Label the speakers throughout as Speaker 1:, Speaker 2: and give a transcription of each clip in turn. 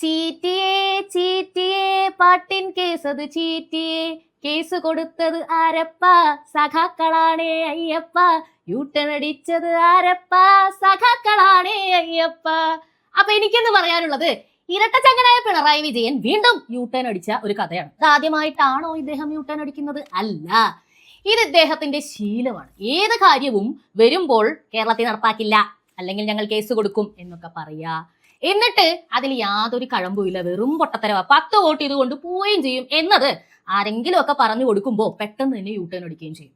Speaker 1: ചീറ്റിയേ ചീറ്റിയേ പാട്ടിൻ കേസത് ചീറ്റിയേ case കൊടുത്തത് ആരപ്പ സഖാക്കളാണേ Ayyappa U-turn അടിച്ചത് ആരപ്പ സഖാക്കളാണേ അയ്യപ്പ. അപ്പൊ എനിക്കെന്ന് പറയാനുള്ളത് ഇരട്ടച്ചങ്കനായ പിണറായി വിജയൻ വീണ്ടും യൂട്ടേൺ അടിച്ച ഒരു കഥയാണ്. ഇത് ആദ്യമായിട്ടാണോ ഇദ്ദേഹം യൂട്ടേൺ അടിക്കുന്നത്? അല്ല, ഇത് ഇദ്ദേഹത്തിന്റെ ശീലമാണ്. ഏത് കാര്യവും വരുമ്പോൾ കേരളത്തിൽ നടപ്പാക്കില്ല, അല്ലെങ്കിൽ ഞങ്ങൾ കേസ് കൊടുക്കും എന്നൊക്കെ പറയാ, എന്നിട്ട് അതിൽ യാതൊരു കഴമ്പുമില്ല, വെറും പൊട്ടത്തരവ, 10 വോട്ട് ഇതുകൊണ്ട് പോവുകയും ചെയ്യും എന്നത് ആരെങ്കിലും ഒക്കെ പറഞ്ഞു കൊടുക്കുമ്പോൾ പെട്ടെന്ന് തന്നെ യൂട്ടേൺ അടിക്കുകയും ചെയ്യും.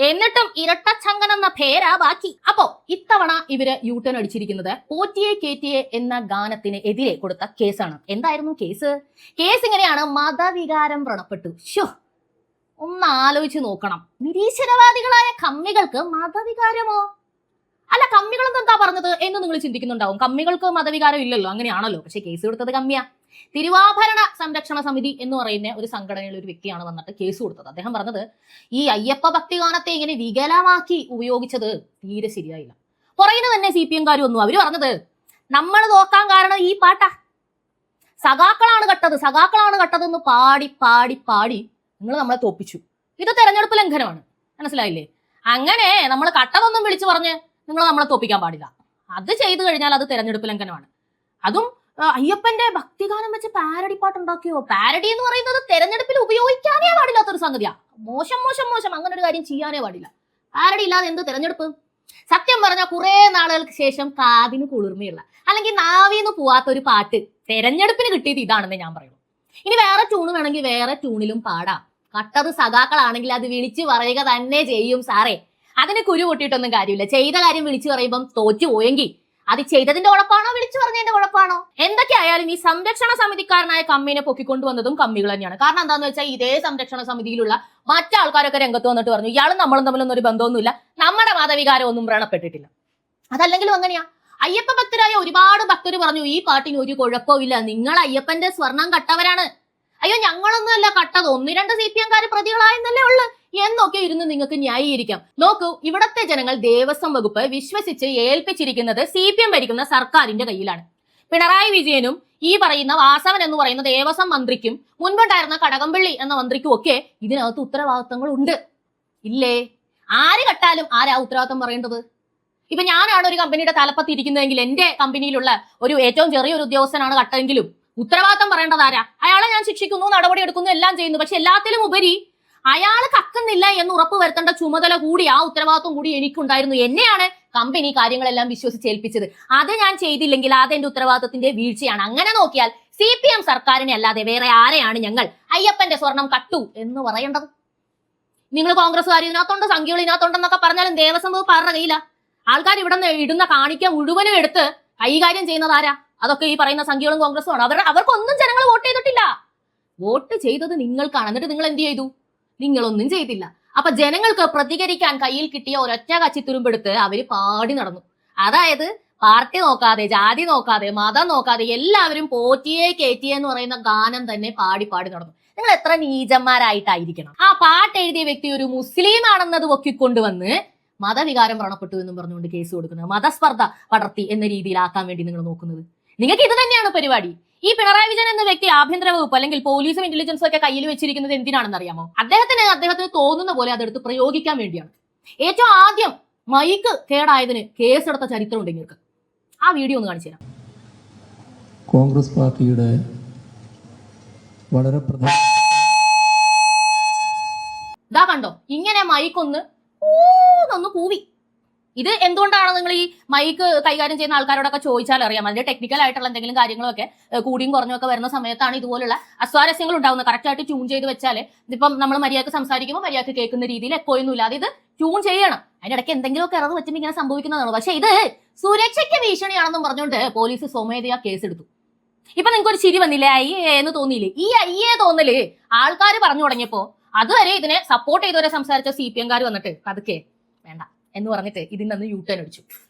Speaker 1: എന്നിട്ടും ഇരട്ടച്ചങ്കൻ എന്ന പേരാ ബാക്കി. അപ്പോ ഇത്തവണ ഇവര് യൂട്ടേൺ അടിച്ചിരിക്കുന്നത് പോറ്റിയെ കേറ്റിയെ എന്ന ഗാനത്തിന് എതിരെ കൊടുത്ത കേസാണ്. എന്തായിരുന്നു കേസ്? കേസ് ഇങ്ങനെയാണ്: മതവികാരം വ്രണപ്പെട്ടു. ഷോ, ഒന്ന് ആലോചിച്ച് നോക്കണം. നിരീശ്വരവാദികളായ കമ്മികൾക്ക് മതവികാരമോ? അല്ല, കമ്മികളെന്ന് എന്താ പറഞ്ഞത് എന്ന് നിങ്ങൾ ചിന്തിക്കുന്നുണ്ടാവും. കമ്മികൾക്ക് മതവികാരം ഇല്ലല്ലോ, അങ്ങനെയാണല്ലോ. പക്ഷെ കേസ് കൊടുത്തത് കമ്മിയാ. തിരുവാഭരണ സംരക്ഷണ സമിതി എന്ന് പറയുന്ന ഒരു സംഘടനയിലെ ഒരു വ്യക്തിയാണ് വന്നിട്ട് കേസ് കൊടുത്തത്. അദ്ദേഹം പറഞ്ഞത് ഈ അയ്യപ്പ ഭക്തിഗാനത്തെ ഇങ്ങനെ വികലമാക്കി ഉപയോഗിച്ചത് തീരെ ശരിയായില്ല. പറയുന്നത് തന്നെ CPM-കാരും ഒന്നും. അവര് പറഞ്ഞത് നമ്മൾ നോക്കാൻ കാരണം ഈ പാട്ടാ, സഖാക്കളാണ് കട്ടതെന്ന് പാടി പാടി പാടി നിങ്ങൾ നമ്മളെ തോപ്പിച്ചു. ഇത് തെരഞ്ഞെടുപ്പ് ലംഘനമാണ്, മനസ്സിലായില്ലേ? അങ്ങനെ നമ്മൾ കട്ടതൊന്നും വിളിച്ചു പറഞ്ഞ് നിങ്ങൾ നമ്മളെ തോപ്പിക്കാൻ പാടില്ല. അത് ചെയ്തു കഴിഞ്ഞാൽ അത് തെരഞ്ഞെടുപ്പ് ലംഘനമാണ്. അതും അയ്യപ്പന്റെ ഭക്തിഗാനം വെച്ച് പാരഡി പാട്ടുണ്ടാക്കിയോ? പാരഡി എന്ന് പറയുന്നത് തെരഞ്ഞെടുപ്പിൽ ഉപയോഗിക്കാനേ പാടില്ലാത്തൊരു സംഗതിയാ. മോശം മോശം മോശം, അങ്ങനെ ഒരു കാര്യം ചെയ്യാനേ പാടില്ല. പാരഡി ഇല്ലാതെ എന്ത് തെരഞ്ഞെടുപ്പ്? സത്യം പറഞ്ഞാൽ കുറെ നാളുകൾക്ക് ശേഷം കാതിന് കുളിർമയുള്ള, അല്ലെങ്കിൽ നാവിന്ന് പോവാത്ത ഒരു പാട്ട് തെരഞ്ഞെടുപ്പിന് കിട്ടിയത് ഇതാണെന്ന് ഞാൻ പറയുള്ളൂ. ഇനി വേറെ ട്യൂണ് വേണമെങ്കിൽ വേറെ ട്യൂണിലും പാടാം. കട്ടത് സഖാക്കളാണെങ്കിൽ അത് വിളിച്ചു പറയുക തന്നെ ചെയ്യും സാറേ. അതിന് കുരു പൊട്ടിയിട്ടൊന്നും കാര്യമില്ല. ചെയ്ത കാര്യം വിളിച്ചു പറയുമ്പം തോറ്റു പോയെങ്കിൽ അത് ചെയ്തതിന്റെ ഉഴപ്പാണോ വിളിച്ചു പറഞ്ഞതിന്റെ ഉഴപ്പാണോ? എന്തൊക്കെ ആയാലും ഈ സംരക്ഷണ സമിതിക്കാരനായ കമ്മിനെ പൊക്കിക്കൊണ്ടുവന്നതും കമ്മികൾ തന്നെയാണ്. കാരണം എന്താന്ന് വെച്ചാൽ ഇതേ സംരക്ഷണ സമിതിയിലുള്ള മറ്റാൾക്കാരൊക്കെ രംഗത്ത് വന്നിട്ട് പറഞ്ഞു ഇയാളും നമ്മളും തമ്മിലൊന്നും ഒരു ബന്ധമൊന്നുമില്ല, നമ്മുടെ മതവികാരം ഒന്നും വ്രണപ്പെട്ടിട്ടില്ല. അതല്ലെങ്കിലും അങ്ങനെയാ. അയ്യപ്പ ഭക്തരായ ഒരുപാട് ഭക്തർ പറഞ്ഞു ഈ പാട്ടിന് ഒരു കുഴപ്പമില്ല, നിങ്ങൾ അയ്യപ്പന്റെ സ്വർണം കട്ടവരാണ്. അയ്യോ, ഞങ്ങളൊന്നും അല്ല കട്ടത്, 1-2 CPM-കാര് പ്രതികളായെന്നല്ലേ ഉള്ളു എന്നൊക്കെ ഇരുന്ന് നിങ്ങൾക്ക് ന്യായീകരിക്കാം. നോക്കൂ, ഇവിടത്തെ ജനങ്ങൾ ദേവസ്വം വകുപ്പ് വിശ്വസിച്ച് ഏൽപ്പിച്ചിരിക്കുന്നത് CPM ഭരിക്കുന്ന സർക്കാരിന്റെ കയ്യിലാണ്. പിണറായി വിജയനും ഈ പറയുന്ന വാസവൻ എന്ന് പറയുന്ന ദേവസ്വം മന്ത്രിക്കും മുൻപുണ്ടായിരുന്ന കടകംപള്ളി എന്ന മന്ത്രിക്കും ഒക്കെ ഇതിനകത്ത് ഉത്തരവാദിത്തങ്ങൾ ഉണ്ട്, ഇല്ലേ? ആര് കട്ടാലും ആരാ ഉത്തരവാദിത്തം പറയേണ്ടത്? ഇപ്പൊ ഞാനാണ് ഒരു കമ്പനിയുടെ തലപ്പത്ത് ഇരിക്കുന്നതെങ്കിൽ എന്റെ കമ്പനിയിലുള്ള ഒരു ഏറ്റവും ചെറിയൊരു ഉദ്യോഗസ്ഥനാണ് കട്ടെങ്കിലും ഉത്തരവാദിത്തം പറയേണ്ടത് ആരാ? അയാളെ ഞാൻ ശിക്ഷിക്കുന്നു, നടപടി എടുക്കുന്നു, എല്ലാം ചെയ്യുന്നു. പക്ഷെ എല്ലാത്തിലും ഉപരി അയാൾ കക്കുന്നില്ല എന്ന് ഉറപ്പ് വരുത്തേണ്ട ചുമതല കൂടി, ആ ഉത്തരവാദിത്വം കൂടി എനിക്കുണ്ടായിരുന്നു. എന്നെയാണ് കമ്പനി കാര്യങ്ങളെല്ലാം വിശ്വസിച്ചേൽപ്പിച്ചത്. അത് ഞാൻ ചെയ്തില്ലെങ്കിൽ അതെന്റെ ഉത്തരവാദിത്വത്തിന്റെ വീഴ്ചയാണ്. അങ്ങനെ നോക്കിയാൽ CPM സർക്കാരിനെ അല്ലാതെ വേറെ ആരെയാണ് ഞങ്ങൾ അയ്യപ്പന്റെ സ്വർണം കട്ടു എന്ന് പറയേണ്ടത്? നിങ്ങൾ കോൺഗ്രസ്സുകാർ ഇതിനകത്തുണ്ട്, സംഖ്യകൾ ഇതിനകത്തുണ്ടെന്നൊക്കെ പറഞ്ഞാലും ദേവസ്വം വകുപ്പ് ആരുടെ കയ്യില? ആൾക്കാർ ഇവിടെ ഇടുന്ന കാണിക്ക മുഴുവനും എടുത്ത് കൈകാര്യം ചെയ്യുന്നത് ആരാ? അതൊക്കെ ഈ പറയുന്ന സംഖ്യകളും കോൺഗ്രസും ആണ്. അവർക്കൊന്നും ജനങ്ങൾ വോട്ട് ചെയ്തിട്ടില്ല. വോട്ട് ചെയ്തത് നിങ്ങൾക്കാണ്. എന്നിട്ട് നിങ്ങൾ എന്ത് ചെയ്തു? നിങ്ങളൊന്നും ചെയ്തില്ല. അപ്പൊ ജനങ്ങൾക്ക് പ്രതികരിക്കാൻ കയ്യിൽ കിട്ടിയ ഒരൊറ്റ കച്ചിത്തുരുമ്പെടുത്ത് അവര് പാടി നടന്നു. അതായത് പാർട്ടി നോക്കാതെ, ജാതി നോക്കാതെ, മതം നോക്കാതെ എല്ലാവരും പോറ്റിയെ കേറ്റിയെ എന്ന് പറയുന്ന ഗാനം തന്നെ പാടി പാടി നടന്നു. നിങ്ങൾ എത്ര നീചന്മാരായിട്ടായിരിക്കണം? ആ പാട്ട് എഴുതിയ വ്യക്തി ഒരു മുസ്ലിം ആണെന്നത് പൊക്കിക്കൊണ്ടുവന്ന് മതവികാരം വ്രണപ്പെട്ടു എന്നും പറഞ്ഞുകൊണ്ട് കേസ് കൊടുക്കുന്നത്, മതസ്പർദ്ധ പടർത്തി എന്ന രീതിയിലാക്കാൻ വേണ്ടി നിങ്ങൾ നോക്കുന്നത്. നിങ്ങൾക്ക് ഇത് തന്നെയാണ് പരിപാടി. ഈ പിണറായി വിജയൻ എന്ന വ്യക്തി ആഭ്യന്തര വകുപ്പ് അല്ലെങ്കിൽ പോലീസും ഇന്റലിജൻസും ഒക്കെ കയ്യിൽ വെച്ചിരിക്കുന്നത് എന്തിനാണെന്ന് അറിയാമോ? അദ്ദേഹത്തിന് തോന്നുന്ന പോലെ അതെടുത്ത് പ്രയോഗിക്കാൻ വേണ്ടിയാണ്. ഏറ്റവും ആദ്യം മൈക്ക് കേടായതിന് കേസെടുത്ത ചരിത്രമുണ്ട് നിങ്ങൾക്ക്. ആ വീഡിയോ ഒന്ന് കാണിച്ചു തരാം.
Speaker 2: കോൺഗ്രസ് പാർട്ടിയുടെ വളരെ
Speaker 1: ഇതാ കണ്ടോ, ഇങ്ങനെ മൈക്കൊന്ന് കൂവി. ഇത് എന്തുകൊണ്ടാണ് നിങ്ങൾ ഈ മൈക്ക് കൈകാര്യം ചെയ്യുന്ന ആൾക്കാരോടൊക്കെ ചോദിച്ചാൽ അറിയാം. അതിന്റെ ടെക്നിക്കൽ ആയിട്ടുള്ള എന്തെങ്കിലും കാര്യങ്ങളൊക്കെ കൂടിയും കുറഞ്ഞൊക്കെ വരുന്ന സമയത്താണ് ഇതുപോലുള്ള അസ്വാരസ്യങ്ങൾ ഉണ്ടാവുന്നത്. കറക്റ്റ് ആയിട്ട് ട്യൂൺ ചെയ്ത് വെച്ചാൽ ഇതിപ്പം നമ്മൾ മര്യാദക്ക് സംസാരിക്കുമ്പോൾ മര്യാദക്ക് കേൾക്കുന്ന രീതിയിൽ എപ്പോഴൊന്നും ഇല്ലാതെ ഇത് ട്യൂൺ ചെയ്യണം. അതിനിടയ്ക്ക് എന്തെങ്കിലുമൊക്കെ ഇറവ് വെച്ചിട്ട് ഇങ്ങനെ സംഭവിക്കുന്നതാണ്. പക്ഷെ ഇത് സുരക്ഷയ്ക്ക് ഭീഷണിയാണെന്നും പറഞ്ഞുകൊണ്ട് പോലീസ് സ്വമേധയാ കേസെടുത്തു. ഇപ്പൊ നിങ്ങൾക്ക് ഒരു ചിരി വന്നില്ലേ? അയ്യേ എന്ന് തോന്നിയില്ലേ? ഈ അയ്യേ തോന്നല് ആൾക്കാർ പറഞ്ഞു തുടങ്ങിയപ്പോ അതുവരെ ഇതിനെ സപ്പോർട്ട് ചെയ്തവരെ സംസാരിച്ച CPM-കാർ വന്നിട്ട് പതുക്കെ വേണ്ട എന്ന് പറഞ്ഞിട്ട് ഇതിനൊന്ന് യൂട്ടേൺ അടിച്ചു.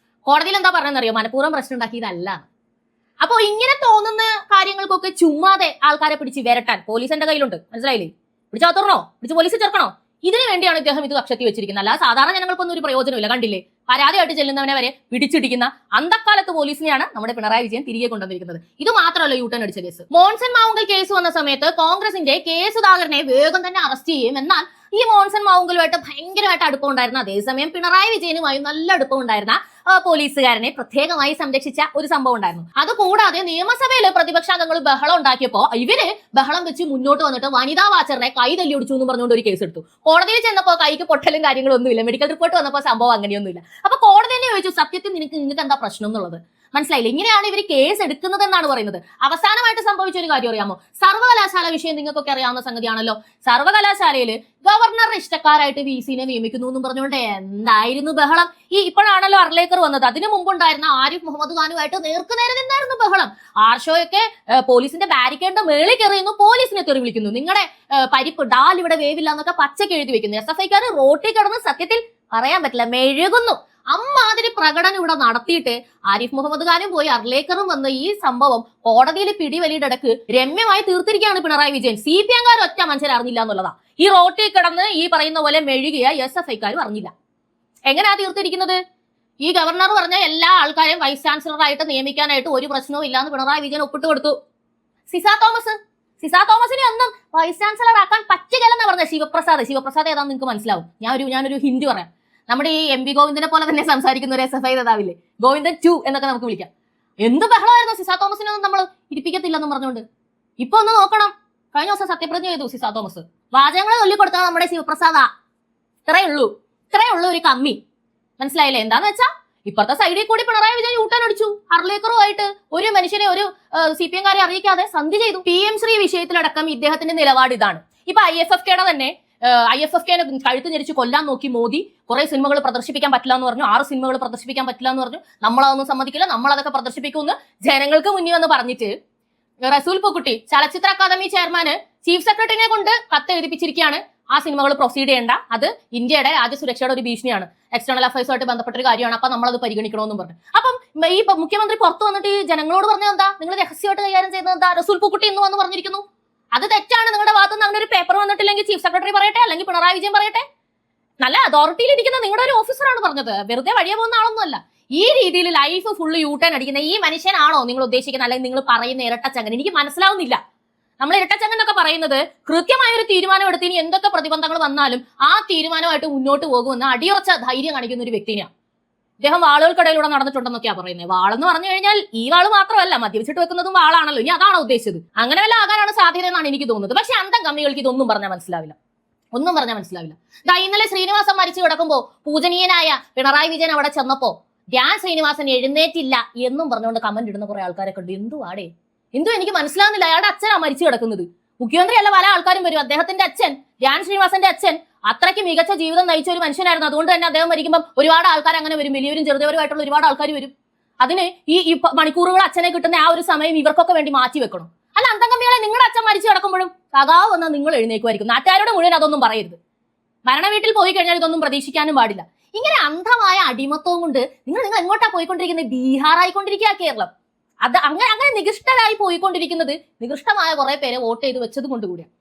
Speaker 1: കോടതിയിൽ എന്താ പറഞ്ഞെന്നറിയോ? മനഃപൂർവ്വം പ്രശ്നം ഉണ്ടാക്കിയതല്ല. അപ്പൊ ഇങ്ങനെ തോന്നുന്ന കാര്യങ്ങൾക്കൊക്കെ ചുമ്മാതെ ആൾക്കാരെ പിടിച്ച് വരട്ടാൻ പോലീസിന്റെ കയ്യിലുണ്ട്, മനസ്സിലായില്ലേ? പിടിച്ചോർണോ, പിടിച്ച് പോലീസ് ചേർക്കണോ? ഇതിനു വേണ്ടിയാണ് ഇദ്ദേഹം ഇത് കക്ഷത്തി വെച്ചിരിക്കുന്നത്. അല്ലാതെ സാധാരണ ജനങ്ങൾക്കൊന്നും ഒരു പ്രയോജനമില്ല. കണ്ടില്ലേ, പരാതിയായിട്ട് ചെല്ലുന്നവനെ വരെ പിടിച്ചിടിക്കുന്ന അന്തക്കാലത്ത് പോലീസിനെയാണ് നമ്മുടെ പിണറായി വിജയൻ തിരികെ കൊണ്ടുവന്നിരിക്കുന്നത്. ഇത് മാത്രമല്ല യൂട്ടേൺ അടിച്ച കേസ്. മോൺസൺ മാവുങ്കൽ കേസ് വന്ന സമയത്ത് കോൺഗ്രസിന്റെ കെ സുധാകരനെ വേഗം തന്നെ അറസ്റ്റ് ചെയ്യും. എന്നാൽ ഈ മോൺസൺ മാവുങ്കലുമായിട്ട് ഭയങ്കരമായിട്ട് അടുപ്പം ഉണ്ടായിരുന്ന, അതേസമയം പിണറായി വിജയനുമായി നല്ല അടുപ്പം ഉണ്ടായിരുന്ന പോലീസുകാരനെ പ്രത്യേകമായി സംരക്ഷിച്ച ഒരു സംഭവം ഉണ്ടായിരുന്നു. അതുകൂടാതെ നിയമസഭയിൽ പ്രതിപക്ഷാംഗങ്ങൾ ബഹളം ഉണ്ടാക്കിയപ്പോൾ ഇവര് ബഹളം വെച്ച് മുന്നോട്ട് വന്നിട്ട് വനിതാ വാച്ചറിനെ കൈ തല്ലി ഒടിച്ചു എന്ന് പറഞ്ഞുകൊണ്ട് ഒരു കേസ് എടുത്തു. കോടതിയിൽ ചെന്നപ്പോൾ കൈക്ക് പൊട്ടലും കാര്യങ്ങളൊന്നുമില്ല. മെഡിക്കൽ റിപ്പോർട്ട് വന്നപ്പോൾ സംഭവം അങ്ങനെയൊന്നുമില്ല. അപ്പൊ കോടതി തന്നെ ചോദിച്ചു, സത്യത്തിൽ നിങ്ങൾക്ക് എന്താ പ്രശ്നം എന്നുള്ളത് മനസ്സിലായില്ല. ഇങ്ങനെയാണ് ഇവർ കേസ് എടുക്കുന്നത് എന്നാണ് പറയുന്നത്. അവസാനമായിട്ട് സംഭവിച്ച ഒരു കാര്യം അറിയാമോ? സർവകലാശാല വിഷയം നിങ്ങൾക്കൊക്കെ അറിയാവുന്ന സംഗതിയാണല്ലോ. സർവകലാശാലയിൽ ഗവർണറുടെ ഇഷ്ടക്കാരായിട്ട് VC-നെ നിയമിക്കുന്നു എന്നും പറഞ്ഞുകൊണ്ട് എന്തായിരുന്നു ബഹളം. ഇപ്പോഴാണല്ലോ അർലേക്കർ വന്നത്. അതിനു മുമ്പുണ്ടായിരുന്ന ആരിഫ് മുഹമ്മദ് ഖാനുമായിട്ട് നേർക്കുനേരെ നിന്നായിരുന്നു ബഹളം. ആർഷോയൊക്കെ പോലീസിന്റെ ബാരിക്കേഡിന്റെ മേളിൽ കയറിയുന്നു, പോലീസിനെ തെറി വിളിക്കുന്നു, നിങ്ങളുടെ പരിപ്പ് ഡാൽ ഇവിടെ വേവില്ല എന്നൊക്കെ പച്ചക്ക് എഴുതി വെക്കുന്നു. SFIക്കാർ റോട്ടിൽ കിടന്ന് സത്യത്തിൽ പറയാൻ പറ്റില്ല മെഴുകുന്നു. അമ്മാതിരി പ്രകടനം ഇവിടെ നടത്തിയിട്ട് ആരിഫ് മുഹമ്മദ് ഖാനും പോയി അർലേക്കറും വന്ന് ഈ സംഭവം കോടതിയിൽ പിടിവലിയിടക്ക് രമ്യമായി തീർത്തിരിക്കുകയാണ് പിണറായി വിജയൻ. CPM-കാർ ഒറ്റ മനുഷ്യർ അറിഞ്ഞില്ല എന്നുള്ളതാ. ഈ റോട്ടിൽ കിടന്ന് ഈ പറയുന്ന പോലെ മെഴുകിയ SFIക്കാരും അറിഞ്ഞില്ല. എങ്ങനെയാ തീർത്തിരിക്കുന്നത്? ഈ ഗവർണർ പറഞ്ഞ എല്ലാ ആൾക്കാരെയും വൈസ് ചാൻസലറായിട്ട് നിയമിക്കാനായിട്ട് ഒരു പ്രശ്നവും ഇല്ലാന്ന് പിണറായി വിജയൻ ഒപ്പിട്ട് കൊടുത്തു. സിസ തോമസിനെ ഒന്നും വൈസ് ചാൻസലർ ആക്കാൻ പറ്റുകയെന്ന് പറഞ്ഞ ശിവപ്രസാദ് ഏതാണെന്ന് നിങ്ങൾക്ക് മനസ്സിലാവും. ഞാനൊരു ഹിന്ദി പറയാം. നമ്മുടെ ഈ MP ഗോവിന്ദനെ പോലെ തന്നെ സംസാരിക്കുന്ന ഒരു SFI നേതാവില്ലേ, ഗോവിന്ദൻ 2 എന്നൊക്കെ നമുക്ക് വിളിക്കാം. എന്ത് ബഹളമായിരുന്നു. സിസ തോമസിനൊന്നും നമ്മൾ ഇരിപ്പിക്കത്തില്ലെന്നും പറഞ്ഞുകൊണ്ട്. ഇപ്പൊ ഒന്ന് നോക്കണം, കഴിഞ്ഞ ദിവസം സത്യപ്രതിജ്ഞ ചെയ്തു സിസ തോമസ്. വാചകങ്ങൾ ചൊല്ലിക്കൊടുത്താൽ നമ്മുടെ ശിവപ്രസാദാ. ഇത്രയേ ഉള്ളൂ ഒരു കമ്മി. മനസ്സിലായില്ലേ? എന്താന്ന് വെച്ചാ ഇപ്പുറത്തെ സൈഡിൽ കൂടി പിണറായി വിജയൻ യൂട്ടേൺ അടിച്ചു. അർലേക്കറുമായിട്ട് ഒരു മനുഷ്യനെ ഒരു CPM-കാരെ അറിയിക്കാതെ സന്ധി ചെയ്തു. PM ശ്രീ വിഷയത്തിലടക്കം ഇദ്ദേഹത്തിന്റെ നിലപാട് ഇതാണ്. ഇപ്പൊ IFFK-യുടെ തന്നെ IFFK-നെ കഴുത്ത് ഞെരിച്ച് കൊല്ലാൻ നോക്കി മോദി. കുറെ സിനിമകൾ പ്രദർശിപ്പിക്കാൻ പറ്റില്ല എന്ന് പറഞ്ഞു, 6 സിനിമകൾ പ്രദർശിപ്പിക്കാൻ പറ്റില്ല എന്ന് പറഞ്ഞു. നമ്മളതൊന്നും സമ്മതിക്കില്ല, നമ്മളതൊക്കെ പ്രദർശിപ്പിക്കുമെന്ന് ജനങ്ങൾക്ക് മുന്നിൽ വന്ന് പറഞ്ഞിട്ട് റസൂൽ പൂക്കുട്ടി ചലച്ചിത്ര അക്കാദമി ചെയർമാന് ചീഫ് സെക്രട്ടറിനെ കൊണ്ട് കത്ത് എഴുതിപ്പിച്ചിരിക്കുകയാണ്. ആ സിനിമകൾ പ്രൊസീഡ് ചെയ്യേണ്ട, അത് ഇന്ത്യയുടെ രാജ്യസുരക്ഷയുടെ ഒരു ഭീഷണിയാണ്, എക്സ്റ്റേണൽ അഫയേഴ്സുമായിട്ട് ബന്ധപ്പെട്ട ഒരു കാര്യമാണ്, അപ്പൊ നമ്മളത് പരിഗണിക്കണമെന്നും പറഞ്ഞു. അപ്പം ഈ മുഖ്യമന്ത്രി പുറത്തു വന്നിട്ട് ഈ ജനങ്ങളോട് പറഞ്ഞത് എന്താ? നിങ്ങൾ രഹസ്യമായിട്ട് കൈകാര്യം ചെയ്യുന്നത് എന്താ? റസൂൽ പൂക്കുട്ടി എന്ന് വന്ന് പറഞ്ഞിരിക്കുന്നു. അത് തെറ്റാണ്. നിങ്ങളുടെ ഭാഗത്തുനിന്ന് അങ്ങനെ ഒരു പേപ്പർ വന്നിട്ടില്ലെങ്കിൽ ചീഫ് സെക്രട്ടറി പറയട്ടെ, അല്ലെങ്കിൽ പിണറായി വിജയൻ പറയട്ടെ. നല്ല അതോറിറ്റിയിൽ ഇരിക്കുന്ന നിങ്ങളുടെ ഒരു ഓഫീസറാണ് പറഞ്ഞത്, വെറുതെ വഴിയെ പോകുന്ന ആളൊന്നുമല്ല. ഈ രീതിയിൽ ലൈഫ് ഫുള്ള് യൂട്ടേൺ അടിക്കുന്ന ഈ മനുഷ്യനാണോ നിങ്ങൾ ഉദ്ദേശിക്കുന്നത്? അല്ലെങ്കിൽ നിങ്ങൾ പറയുന്ന ഇരട്ടച്ചങ്ങൻ എനിക്ക് മനസ്സിലാവുന്നില്ല. നമ്മൾ ഇരട്ടച്ചങ്ങൻ എന്നൊക്കെ പറയുന്നത് കൃത്യമായ ഒരു തീരുമാനം എടുത്ത് ഇനി എന്തൊക്കെ പ്രതിബന്ധങ്ങൾ വന്നാലും ആ തീരുമാനമായിട്ട് മുന്നോട്ട് പോകുമെന്ന് അടിയുറച്ച ധൈര്യം കാണിക്കുന്ന ഒരു വ്യക്തിനെയാണ്. ഇദ്ദേഹം വാളുകൾക്കിടയിലൂടെ നടന്നിട്ടുണ്ടെന്നൊക്കെയാ പറയുന്നത്. വാളെന്ന് പറഞ്ഞു കഴിഞ്ഞാൽ ഈ വാള് മാത്രമല്ല, മദ്യപിച്ചിട്ട് വെക്കുന്നതും വാളാണല്ലോ. ഇനി അതാണോ ഉദ്ദേശിച്ചത്? അങ്ങനെ വല്ല ആകാനാണ് സാധ്യത എന്നാണ് എനിക്ക് തോന്നുന്നത്. പക്ഷെ അന്തം കമ്മികൾക്ക് ഇതൊന്നും പറഞ്ഞാൽ മനസ്സിലാവില്ല. ഇന്നലെ ശ്രീനിവാസൻ മരിച്ചു കിടക്കുമ്പോ പൂജനീയനായ പിണറായി വിജയൻ അവിടെ ചെന്നപ്പോ ധ്യാൻ ശ്രീനിവാസൻ എഴുന്നേറ്റില്ല എന്നും പറഞ്ഞുകൊണ്ട് കമന്റ് ഇടുന്ന കുറെ ആൾക്കാരൊക്കെ ഉണ്ട്. എന്തോ എനിക്ക് മനസ്സിലാവുന്നില്ല. അയാളുടെ അച്ഛനാ മരിച്ചു കിടക്കുന്നത്. മുഖ്യമന്ത്രി അല്ല, പല ആൾക്കാരും വരും. അദ്ദേഹത്തിന്റെ അച്ഛൻ, ധ്യാൻ ശ്രീനിവാസന്റെ അച്ഛൻ അത്രയ്ക്ക് മികച്ച ജീവിതം നയിച്ച ഒരു മനുഷ്യനായിരുന്നു. അതുകൊണ്ട് തന്നെ അദ്ദേഹം മരിക്കുമ്പോൾ ഒരുപാട് ആൾക്കാർ അങ്ങനെ വരും, വലിയവരും ചെറുതവരുമായിട്ടുള്ള ഒരുപാട് ആൾക്കാർ വരും. അതിന് ഈ മണിക്കൂറുകൾ അച്ഛനെ കിട്ടുന്ന ആ ഒരു സമയം ഇവർക്കൊക്കെ വേണ്ടി മാറ്റി വെക്കണം. അല്ല അന്തംകമ്മികളെ, നിങ്ങളുടെ അച്ഛൻ മരിച്ചു കിടക്കുമ്പോഴും സഖാവ് വന്നാൽ നിങ്ങൾ എഴുന്നേക്കുമായിരിക്കും. നാട്ടുകാരോട് മുഴുവൻ അതൊന്നും പറയരുത്. മരണ വീട്ടിൽ പോയി കഴിഞ്ഞാൽ ഇതൊന്നും പ്രതീക്ഷിക്കാനും പാടില്ല. ഇങ്ങനെ അന്ധമായ അടിമത്വം കൊണ്ട് നിങ്ങൾ എങ്ങോട്ടാ പോയിക്കൊണ്ടിരിക്കുന്നത്? ബീഹാറായിക്കൊണ്ടിരിക്കുക കേരളം. അങ്ങനെ നികൃഷ്ടരായി പോയിക്കൊണ്ടിരിക്കുന്നത് നികൃഷ്ടമായ കുറെ പേരെ വോട്ട് ചെയ്ത് വെച്ചത് കൊണ്ടുകൂടിയാണ്.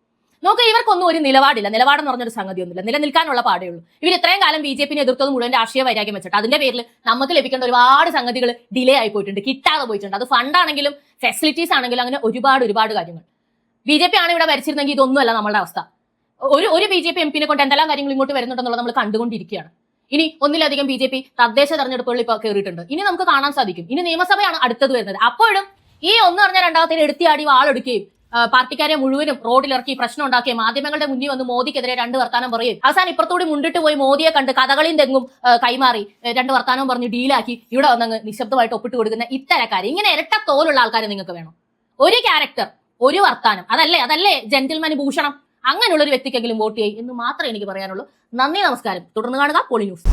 Speaker 1: നോക്കുക, ഇവർക്കൊന്നും ഒരു നിലപാടില്ല. നിലപാടെന്ന് പറഞ്ഞൊരു സംഗതിയൊന്നുമില്ല. നിലനിൽക്കാനുള്ള പാടേ ഉള്ളൂ. ഇവർ ഇത്രയും കാലം BJP-നെ എതിർത്തത് മുഴുവൻ രാഷ്ട്രീയ വൈരാഗ്യം വെച്ചിട്ട് അതിന്റെ പേരിൽ നമുക്ക് ലഭിക്കേണ്ട ഒരുപാട് സംഗതികൾ ഡിലേ ആയി പോയിട്ടുണ്ട്, കിട്ടാതെ പോയിട്ടുണ്ട്. അത് ഫണ്ടാണെങ്കിലും ഫെസിലിറ്റീസ് ആണെങ്കിലും അങ്ങനെ ഒരുപാട് കാര്യങ്ങൾ. BJP ആണ് ഇവിടെ ഭരിച്ചിരുന്നെങ്കിൽ ഇതൊന്നുമല്ല നമ്മളുടെ അവസ്ഥ. ഒരു BJP MP-നെ കൊണ്ട് എന്തെല്ലാം കാര്യങ്ങൾ ഇങ്ങോട്ട് വരുന്നുണ്ടെന്നുള്ളത് നമ്മൾ കണ്ടുകൊണ്ടിരിക്കുകയാണ്. ഇനി ഒന്നിലധികം BJP തദ്ദേശ തെരഞ്ഞെടുപ്പുകളിൽ ഇപ്പോൾ കയറിയിട്ടുണ്ട്. ഇനി നമുക്ക് കാണാൻ സാധിക്കും. ഇനി നിയമസഭയാണ് അടുത്തത് വരുന്നത്. അപ്പോഴും ഈ ഒന്ന് പറഞ്ഞ രണ്ടാമത്തേൽ എടുത്തിയാടി വാളെടുക്കുകയും പാർട്ടിക്കാരെ മുഴുവനും റോഡിലിറക്കി പ്രശ്നം ഉണ്ടാക്കുകയും മാധ്യമങ്ങളുടെ മുന്നിൽ വന്ന് മോദിക്കെതിരെ 2 വർത്താനം പറയും. അവസാനം ഇപ്പുറത്തൂടി മുണ്ടിട്ട് പോയി മോദിയെ കണ്ട് കഥകളിയും തെങ്ങും കൈമാറി 2 വർത്താനവും പറഞ്ഞ് ഡീലാക്കി ഇവിടെ വന്നങ്ങ് നിശബ്ദമായിട്ട് ഒപ്പിട്ട് കൊടുക്കുന്ന ഇത്തരക്കാർ, ഇങ്ങനെ ഇരട്ട തോലുള്ള ആൾക്കാരെ നിങ്ങൾക്ക് വേണം. ഒരു ക്യാരക്ടർ, ഒരു വർത്താനം, അതല്ലേ ജെന്റിൽമാൻ ഭൂഷണം. അങ്ങനെയുള്ള ഒരു വ്യക്തിക്കെങ്കിലും വോട്ട് ചെയ്യും എന്ന് മാത്രമേ എനിക്ക് പറയാനുള്ളൂ. നന്ദി, നമസ്കാരം. തുടർന്ന് കാണുക പോളി ന്യൂസ്.